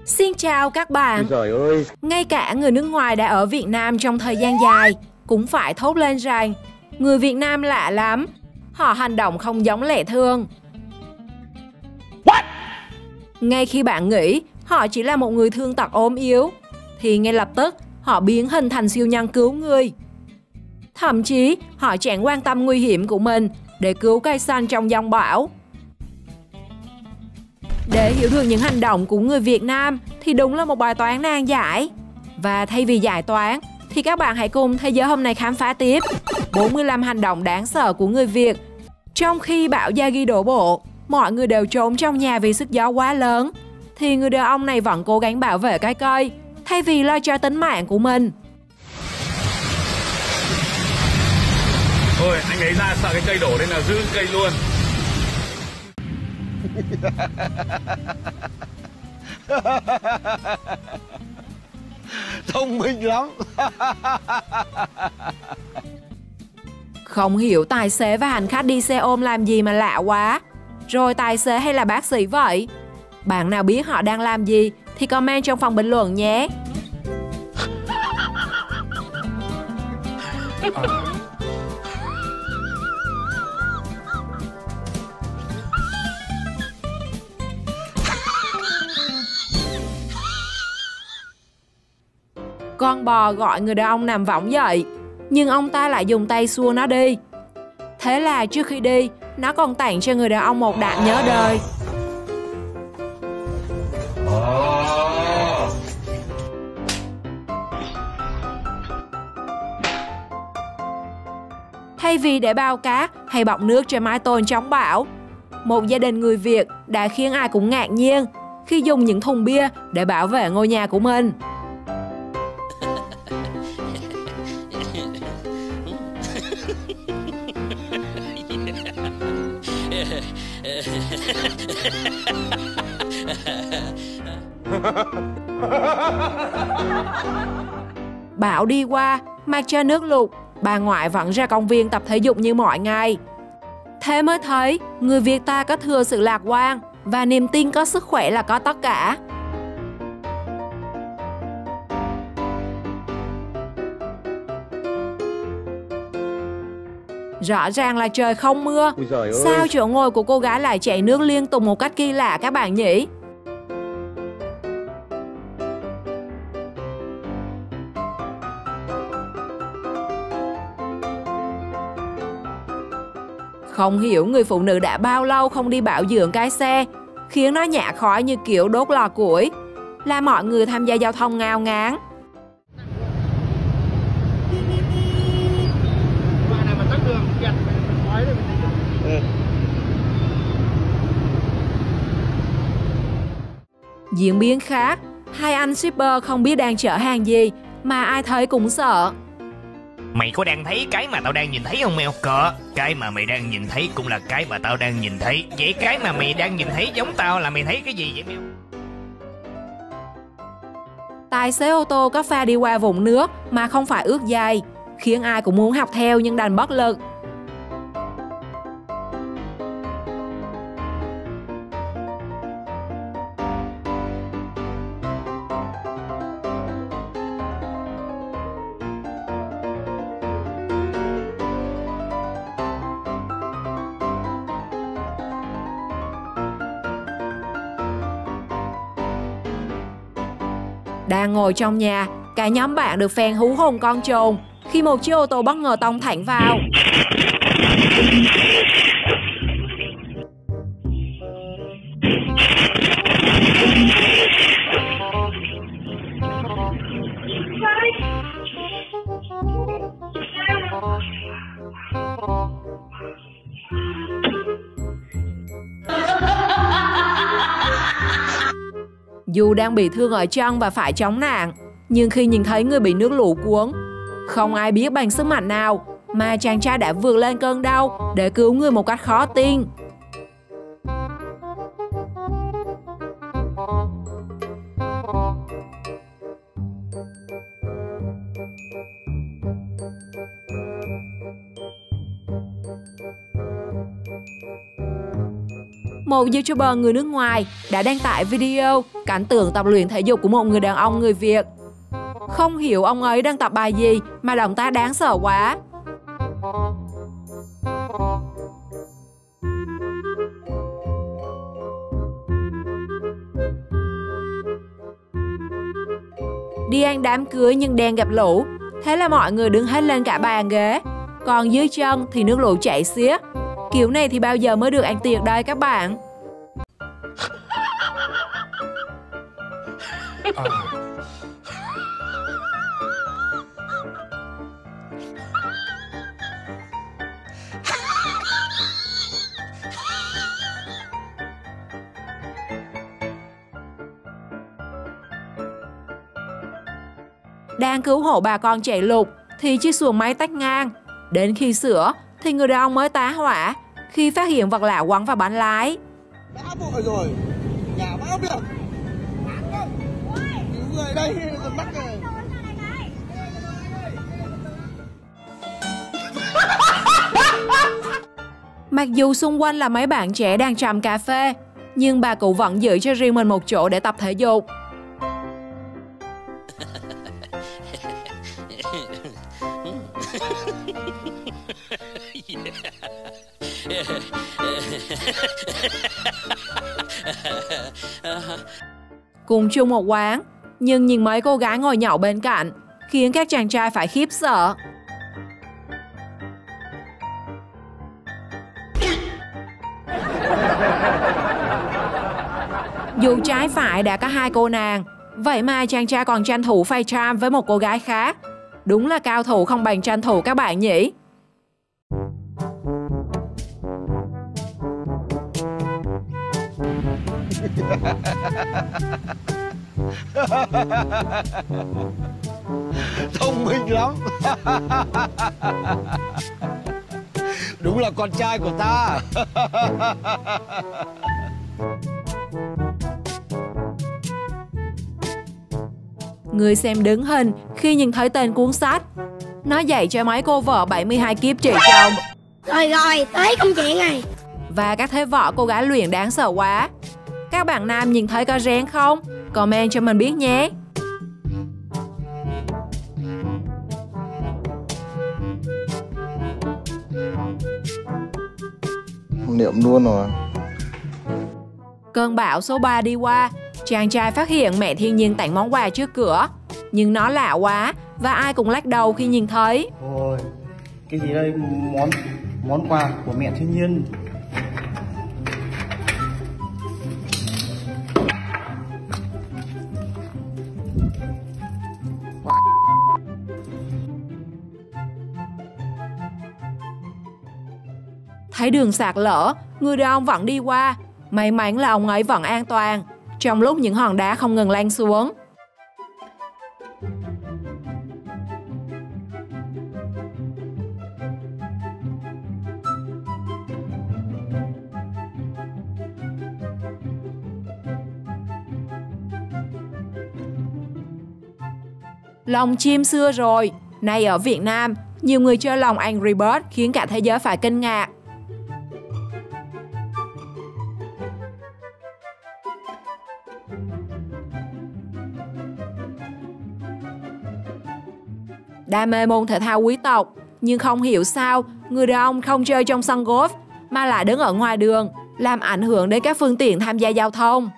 Xin chào các bạn. Trời ơi. Ngay cả người nước ngoài đã ở Việt Nam trong thời gian dài cũng phải thốt lên rằng người Việt Nam lạ lắm. Họ hành động không giống lệ thường. What? Ngay khi bạn nghĩ họ chỉ là một người thương tật ốm yếu, thì ngay lập tức họ biến hình thành siêu nhân cứu người. Thậm chí họ chẳng quan tâm nguy hiểm của mình để cứu cây xanh trong giông bão. Để hiểu được những hành động của người Việt Nam thì đúng là một bài toán nan giải. Và thay vì giải toán thì các bạn hãy cùng Thế giới hôm nay khám phá tiếp 45 hành động đáng sợ của người Việt. Trong khi bão Yagi đổ bộ, mọi người đều trốn trong nhà vì sức gió quá lớn, thì người đàn ông này vẫn cố gắng bảo vệ cái cây thay vì lo cho tính mạng của mình. Thôi anh ấy ra sợ cái cây đổ nên là giữ cây luôn. Thông minh lắm. Không hiểu tài xế và hành khách đi xe ôm làm gì mà lạ quá. Rồi tài xế hay là bác sĩ vậy? Bạn nào biết họ đang làm gì thì comment trong phần bình luận nhé. Con bò gọi người đàn ông nằm võng dậy, nhưng ông ta lại dùng tay xua nó đi. Thế là trước khi đi, nó còn tặng cho người đàn ông một đạn nhớ đời. Thay vì để bao cát hay bọc nước trên mái tôn chống bão, một gia đình người Việt đã khiến ai cũng ngạc nhiên khi dùng những thùng bia để bảo vệ ngôi nhà của mình. Bão đi qua, mặc cho nước lụt, bà ngoại vẫn ra công viên tập thể dục như mọi ngày. Thế mới thấy người Việt ta có thừa sự lạc quan và niềm tin có sức khỏe là có tất cả. Rõ ràng là trời không mưa, sao chỗ ngồi của cô gái lại chảy nước liên tục một cách kỳ lạ các bạn nhỉ? Không hiểu người phụ nữ đã bao lâu không đi bảo dưỡng cái xe, khiến nó nhả khói như kiểu đốt lò củi, làm mọi người tham gia giao thông ngao ngán. Diễn biến khác, hai anh shipper không biết đang chở hàng gì mà ai thấy cũng sợ. Mày có đang thấy cái mà tao đang nhìn thấy không mèo? Có, cái mà mày đang nhìn thấy cũng là cái mà tao đang nhìn thấy. Vậy cái mà mày đang nhìn thấy giống tao là mày thấy cái gì vậy mèo? Tài xế ô tô có pha đi qua vũng nước mà không phải ướt dày, khiến ai cũng muốn học theo nhưng đành bất lực. Đang ngồi trong nhà, cả nhóm bạn được phen hú hồn con trồn khi một chiếc ô tô bất ngờ tông thẳng vào. Dù đang bị thương ở chân và phải chống nạn, nhưng khi nhìn thấy người bị nước lũ cuốn, không ai biết bằng sức mạnh nào mà chàng trai đã vượt lên cơn đau để cứu người một cách khó tin. Một YouTuber người nước ngoài đã đăng tải video cảnh tượng tập luyện thể dục của một người đàn ông người Việt. Không hiểu ông ấy đang tập bài gì mà động tác đáng sợ quá. Đi ăn đám cưới nhưng đen gặp lũ, thế là mọi người đứng hết lên cả bàn ghế, còn dưới chân thì nước lũ chảy xiết. Kiểu này thì bao giờ mới được ăn tiệc đây các bạn? Đang cứu hộ bà con chạy lụt thì chiếc xuồng máy tách ngang. Đến khi sửa thì người đàn ông mới tá hỏa khi phát hiện vật lạ quăng vào bánh lái. Đã vội rồi, nhà bão biển. Người đây còn mắc rồi. Mặc dù xung quanh là mấy bạn trẻ đang trầm cà phê, nhưng bà cụ vẫn giữ cho riêng mình một chỗ để tập thể dục. Cùng chung một quán, nhưng nhìn mấy cô gái ngồi nhậu bên cạnh khiến các chàng trai phải khiếp sợ. Dù trái phải đã có 2 cô nàng, vậy mà chàng trai còn tranh thủ FaceTime với một cô gái khác. Đúng là cao thủ không bằng tranh thủ các bạn nhỉ? Thông minh lắm. Đúng là con trai của ta. Người xem đứng hình khi nhìn thấy tên cuốn sách. Nó dạy cho mấy cô vợ 72 kiếp trị chồng. Rồi, tới công chuyện này. Và các thế võ cô gái luyện đáng sợ quá. Các bạn nam nhìn thấy có rén không? Comment cho mình biết nhé. Niệm luôn rồi. Cơn bão số 3 đi qua, chàng trai phát hiện mẹ thiên nhiên tặng món quà trước cửa. Nhưng nó lạ quá và ai cũng lắc đầu khi nhìn thấy. Ôi, cái gì đây? Món quà của mẹ thiên nhiên. Thấy đường sạt lở, người đàn ông vẫn đi qua. May mắn là ông ấy vẫn an toàn, trong lúc những hòn đá không ngừng lan xuống. Lồng chim xưa rồi, nay ở Việt Nam, nhiều người chơi lồng Angry Birds khiến cả thế giới phải kinh ngạc. Đam mê môn thể thao quý tộc, nhưng không hiểu sao người đàn ông không chơi trong sân golf mà lại đứng ở ngoài đường, làm ảnh hưởng đến các phương tiện tham gia giao thông.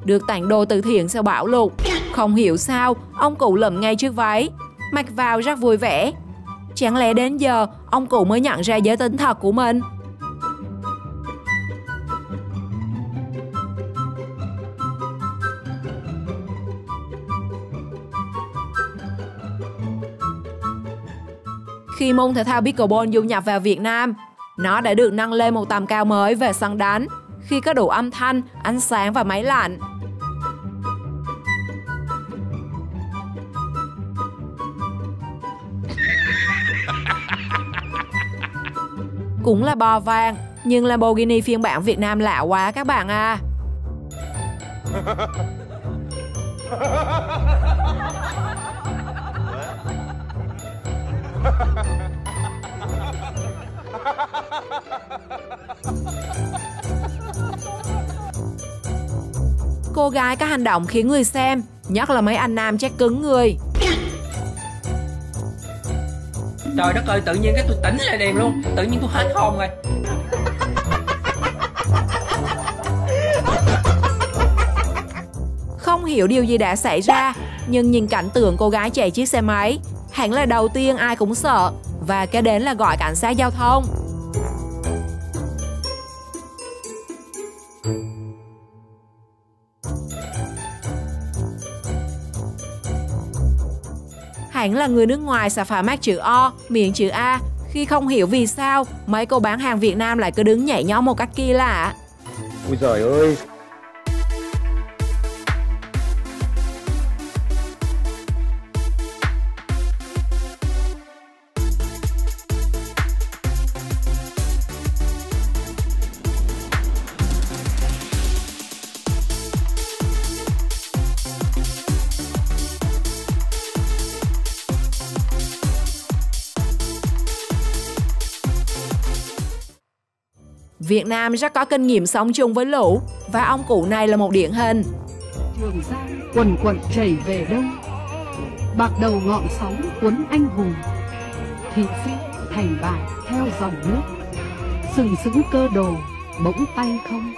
Được tặng đồ từ thiện sau bão lụt, không hiểu sao ông cụ lụm ngay trước váy, mặc vào rất vui vẻ. Chẳng lẽ đến giờ ông cụ mới nhận ra giới tính thật của mình? Khi môn thể thao pickleball du nhập vào Việt Nam, nó đã được nâng lên một tầm cao mới về sân đánh khi có đủ âm thanh, ánh sáng và máy lạnh. Cũng là bò vàng, nhưng Lamborghini phiên bản Việt Nam lạ quá các bạn à. Cô gái có hành động khiến người xem, nhất là mấy anh nam chắc cứng người. Trời đất ơi, tự nhiên cái tôi tỉnh lại liền luôn. Tự nhiên tôi hết hồn rồi. Không hiểu điều gì đã xảy ra, nhưng nhìn cảnh tượng cô gái chạy chiếc xe máy, hẳn là đầu tiên ai cũng sợ, và kế đến là gọi cảnh sát giao thông. Hẳn là người nước ngoài xà phả mắt chữ O, miệng chữ A, khi không hiểu vì sao mấy cô bán hàng Việt Nam lại cứ đứng nhảy nhót một cách kỳ lạ. Ui giời ơi. Việt Nam rất có kinh nghiệm sống chung với lũ, và ông cụ này là một điển hình. Trường Giang quần quần chảy về đâu, bạc đầu ngọn sóng cuốn anh hùng, thị phi thành bại theo dòng nước, sừng sững cơ đồ bỗng tay không.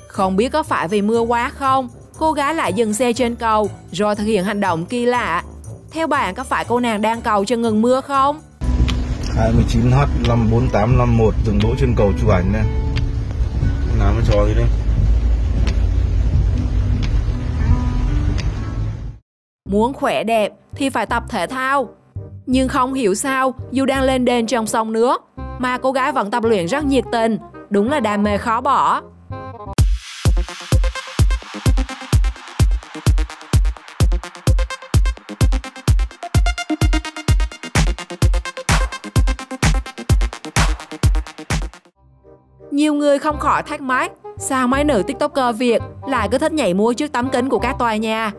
Không biết có phải vì mưa quá không, cô gái lại dừng xe trên cầu rồi thực hiện hành động kỳ lạ. Theo bạn có phải cô nàng đang cầu cho ngừng mưa không? 29H54851 dừng đỗ trên cầu chụp ảnh này. Làm cái trò gì đây? Muốn khỏe đẹp thì phải tập thể thao. Nhưng không hiểu sao, dù đang lên đên trong sông nước, mà cô gái vẫn tập luyện rất nhiệt tình. Đúng là đam mê khó bỏ. Nhiều người không khỏi thắc mắc, sao mấy nữ TikToker Việt lại cứ thích nhảy múa trước tấm kính của các tòa nhà?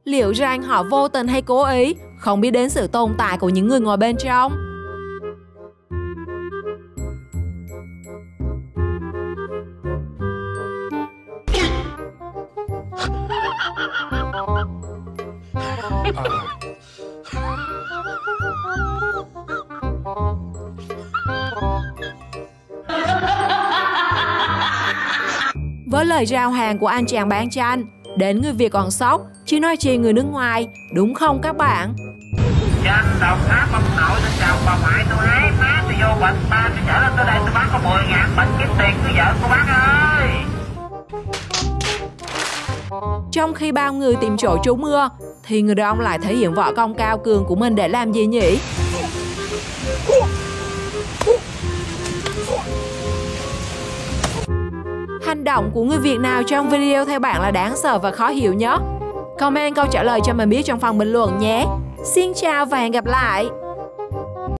Liệu rằng họ vô tình hay cố ý, không biết đến sự tồn tại của những người ngồi bên trong? Với lời rao hàng của anh chàng bán chanh, đến người Việt còn sốc, chứ nói chi người nước ngoài, đúng không các bạn? Trên Đồng Tháp ông nội xin chào bà ngoại tôi ấy, má tôi vô bệnh, ba tôi chở lên tới đây tôi bán có 10.000 bệnh kiếm tiền của vợ cô bác ơi. Trong khi bao người tìm chỗ trú mưa, thì người đàn ông lại thể hiện võ công cao cường của mình để làm gì nhỉ? Hành động của người Việt nào trong video theo bạn là đáng sợ và khó hiểu nhất? Comment câu trả lời cho mình biết trong phần bình luận nhé. Xin chào và hẹn gặp lại!